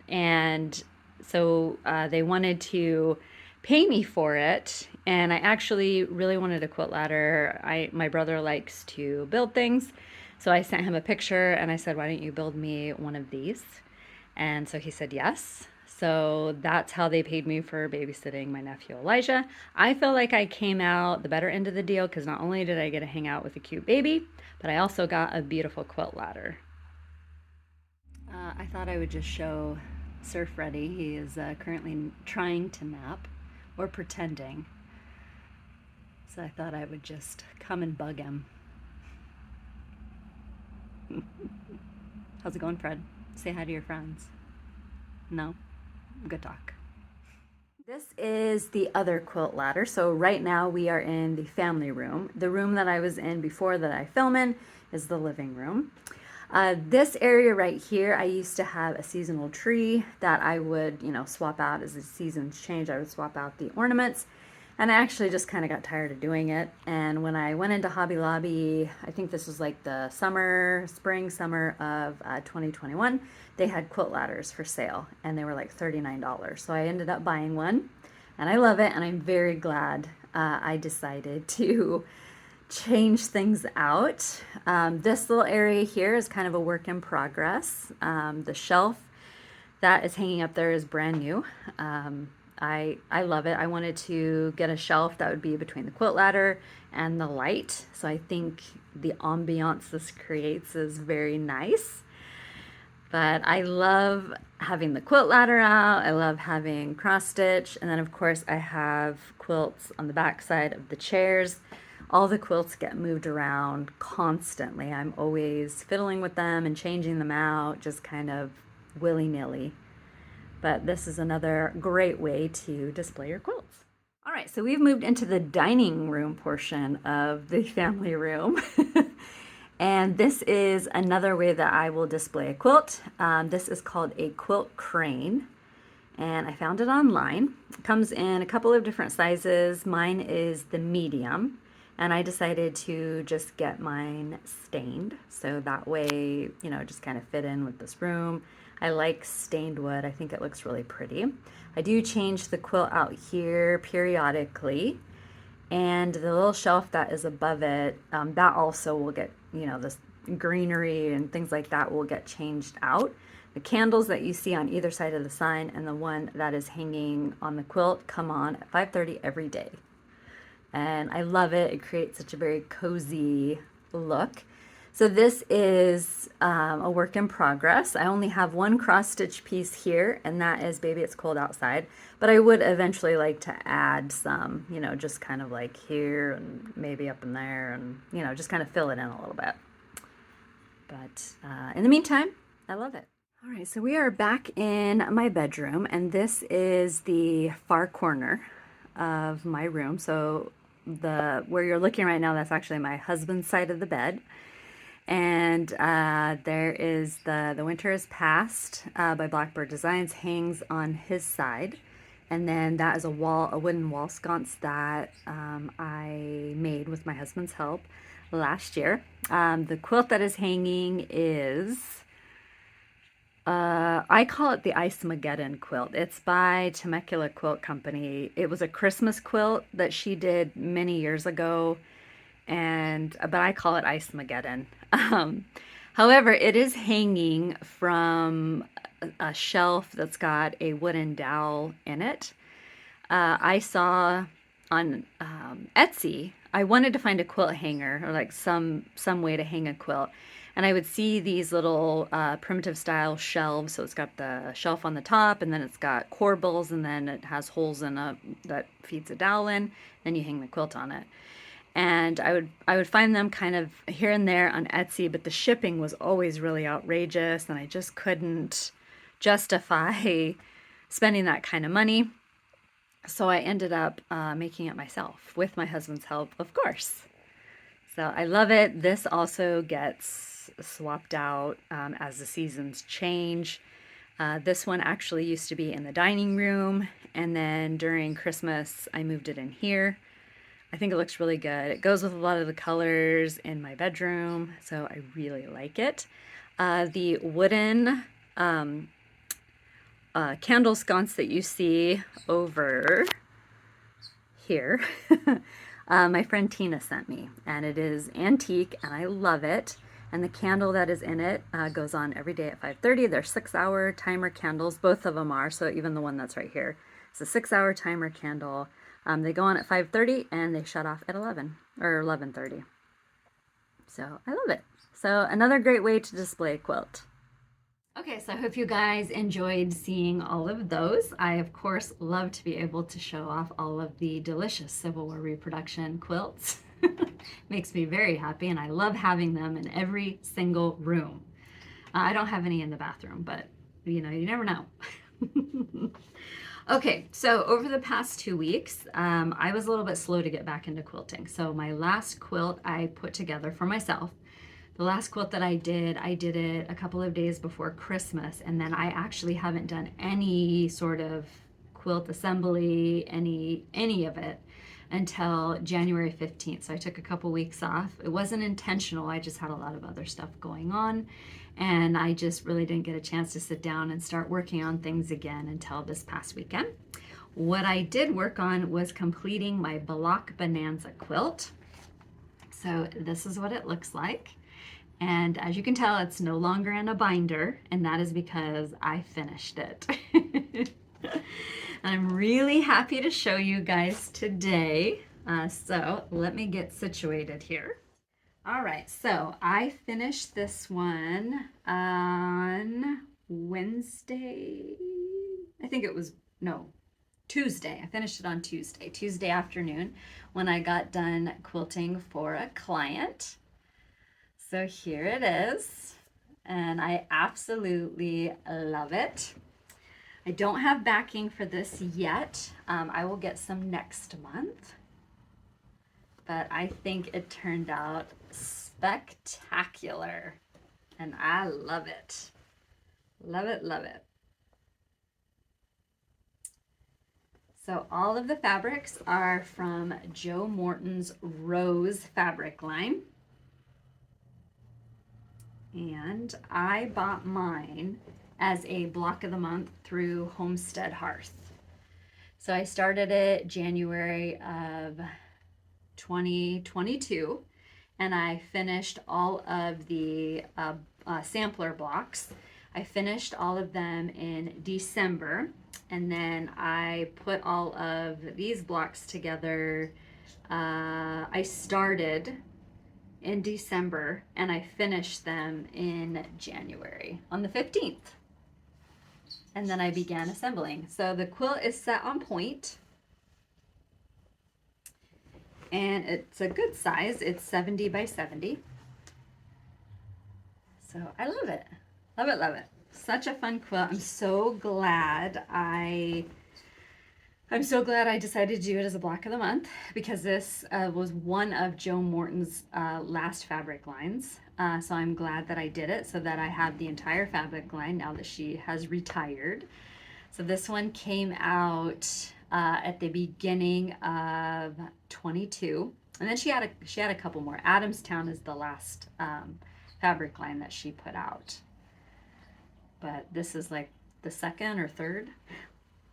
And so they wanted to pay me for it, and I actually really wanted a quilt ladder. My brother likes to build things, so I sent him a picture and I said, why don't you build me one of these? And so he said yes. So that's how they paid me for babysitting my nephew Elijah. I feel like I came out the better end of the deal because not only did I get to hang out with a cute baby, but I also got a beautiful quilt ladder. I thought I would just show Sir Freddy. He is currently trying to nap, or pretending. So I thought I would just come and bug him. How's it going, Fred? Say hi to your friends. No? Good talk. This is the other quilt ladder. So right now we are in the family room. The room that I was in before that I film in is the living room. This area right here, I used to have a seasonal tree that I would, swap out as the seasons change. I would swap out the ornaments, and I actually just kind of got tired of doing it. And when I went into Hobby Lobby, I think this was like the spring, summer of 2021, they had quilt ladders for sale, and they were like $39. So I ended up buying one, and I love it, and I'm very glad I decided to change things out. This little area here is kind of a work in progress. The shelf that is hanging up there is brand new. I love it. I wanted to get a shelf that would be between the quilt ladder and the light. So I think the ambiance this creates is very nice. But I love having the quilt ladder out. I love having cross stitch. And then of course I have quilts on the back side of the chairs. All the quilts get moved around constantly. I'm always fiddling with them and changing them out, just kind of willy-nilly. But this is another great way to display your quilts. All right, so we've moved into the dining room portion of the family room. And this is another way that I will display a quilt. This is called a quilt crane, and I found it online. It comes in a couple of different sizes. Mine is the medium, and I decided to just get mine stained, so that way, just kind of fit in with this room. I like stained wood. I think it looks really pretty. I do change the quilt out here periodically, and the little shelf that is above it, that also will get, this greenery and things like that will get changed out. The candles that you see on either side of the sign and the one that is hanging on the quilt come on at 5:30 every day. And I love it. It creates such a very cozy look. So this is a work in progress. I only have one cross stitch piece here, and that is Baby It's Cold Outside. But I would eventually like to add some, just kind of like here and maybe up in there, and, just kind of fill it in a little bit. But in the meantime, I love it. All right, so we are back in my bedroom, and this is the far corner of my room. So where you're looking right now, that's actually my husband's side of the bed. And there is the Winter Is Past by Blackbird Designs hangs on his side. And then that is a wooden wall sconce that I made with my husband's help last year. The quilt that is hanging is, I call it the Ice-Mageddon quilt. It's by Temecula Quilt Company. It was a Christmas quilt that she did many years ago, but I call it Ice-Mageddon. However, it is hanging from a shelf that's got a wooden dowel in it. I saw on Etsy, I wanted to find a quilt hanger, or like some way to hang a quilt. And I would see these little primitive style shelves. So it's got the shelf on the top, and then it's got corbels, and then it has holes in that feeds a dowel in. Then you hang the quilt on it. And I would find them kind of here and there on Etsy, but the shipping was always really outrageous, and I just couldn't justify spending that kind of money. So I ended up making it myself with my husband's help, of course. So I love it. This also gets swapped out as the seasons change. This one actually used to be in the dining room, and then during Christmas I moved it in here. I think it looks really good. It goes with a lot of the colors in my bedroom, so I really like it. The wooden candle sconce that you see over here, my friend Tina sent me, and it is antique, and I love it. And the candle that is in it goes on every day at 5:30. They're 6-hour timer candles. Both of them are, so even the one that's right here. It's a 6-hour timer candle. They go on at 5:30 and they shut off at 11 or 11:30. So I love it. So another great way to display a quilt. Okay, so I hope you guys enjoyed seeing all of those. I, of course, love to be able to show off all of the delicious Civil War reproduction quilts. Makes me very happy, and I love having them in every single room. I don't have any in the bathroom, but you know, you never know. Okay, so over the past 2 weeks, I was a little bit slow to get back into quilting. So my last quilt I put together for myself. The last quilt that I did it a couple of days before Christmas, and then I actually haven't done any sort of quilt assembly, any of it, until January 15th. So I took a couple weeks off. It wasn't intentional, I just had a lot of other stuff going on, and I just really didn't get a chance to sit down and start working on things again until this past weekend. What I did work on was completing my block Bonanza quilt. So this is what it looks like. And as you can tell, it's no longer in a binder, and that is because I finished it. I'm really happy to show you guys today. So let me get situated here. All right, so I finished this one on Wednesday. I think it was, no, Tuesday. I finished it on Tuesday afternoon when I got done quilting for a client. So here it is, and I absolutely love it. I don't have backing for this yet. I will get some next month, but I think it turned out spectacular, and I love it. Love it, love it. So all of the fabrics are from Joe Morton's Rose fabric line. And I bought mine as a block of the month through Homestead Hearth. So I started it January of 2022, and I finished all of the sampler blocks. I finished all of them in December, and then I put all of these blocks together. I started in December, and I finished them in January on the 15th. And then I began assembling. So the quilt is set on point, and it's a good size. It's 70 by 70. So I love it. Love it, love it. Such a fun quilt. I'm so glad I decided to do it as a block of the month, because this was one of Joe Morton's last fabric lines. So I'm glad that I did it, so that I have the entire fabric line now that she has retired. So this one came out at the beginning of 22, and then she had a couple more. Adamstown is the last fabric line that she put out, but this is like the second or third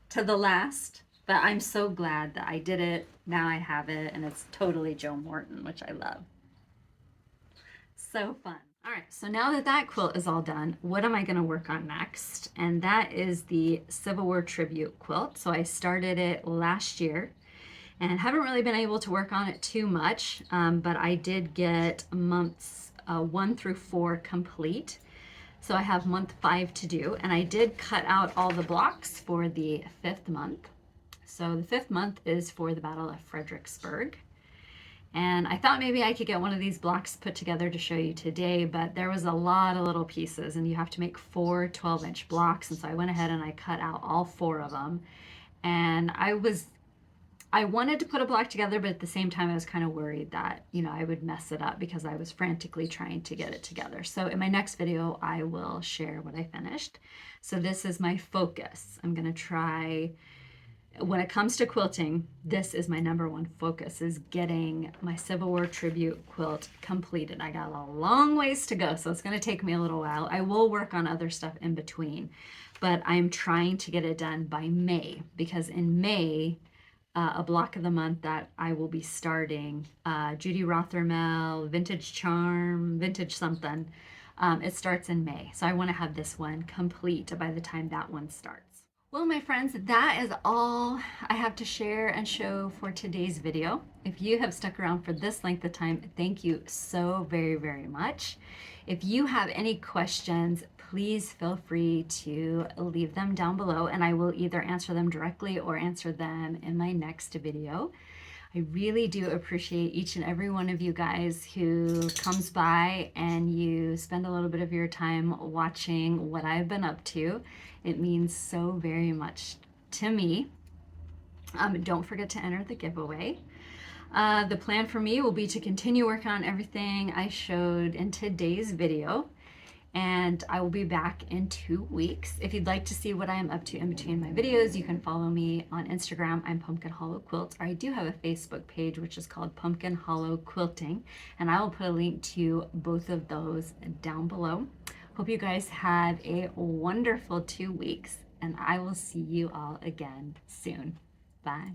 to the last. But I'm so glad that I did it. Now I have it, and it's totally Joe Morton, which I love. So fun. All right, so now that that quilt is all done, what am I going to work on next? And that is the Civil War tribute quilt. So I started it last year and haven't really been able to work on it too much, but I did get months 1 through 4 complete. So I have month 5 to do, and I did cut out all the blocks for the 5th month. So the 5th month is for the Battle of Fredericksburg. And I thought maybe I could get one of these blocks put together to show you today, but there was a lot of little pieces and you have to make 4 12-inch blocks. And so I went ahead and I cut out all 4 of them. And I wanted to put a block together, but at the same time I was kind of worried that, you know, I would mess it up because I was frantically trying to get it together. So in my next video, I will share what I finished. So this is my focus. I'm gonna try, when it comes to quilting, this is my #1 focus, is getting my Civil War tribute quilt completed. I got a long ways to go, so it's going to take me a little while. I will work on other stuff in between, but I'm trying to get it done by May, because in May, a block of the month that I will be starting, Judy Rothermel, Vintage Charm, Vintage something, it starts in May. So I want to have this one complete by the time that one starts. Well, my friends, that is all I have to share and show for today's video. If you have stuck around for this length of time, thank you so very, very much. If you have any questions, please feel free to leave them down below and I will either answer them directly or answer them in my next video. I really do appreciate each and every one of you guys who comes by and you spend a little bit of your time watching what I've been up to. It means so very much to me. Don't forget to enter the giveaway. The plan for me will be to continue working on everything I showed in today's video, and I will be back in 2 weeks. If you'd like to see what I am up to in between my videos, you can follow me on Instagram. I'm Pumpkin Hollow Quilt, or I do have a Facebook page which is called Pumpkin Hollow Quilting, and I will put a link to both of those down below. Hope you guys have a wonderful 2 weeks, and I will see you all again soon. Bye.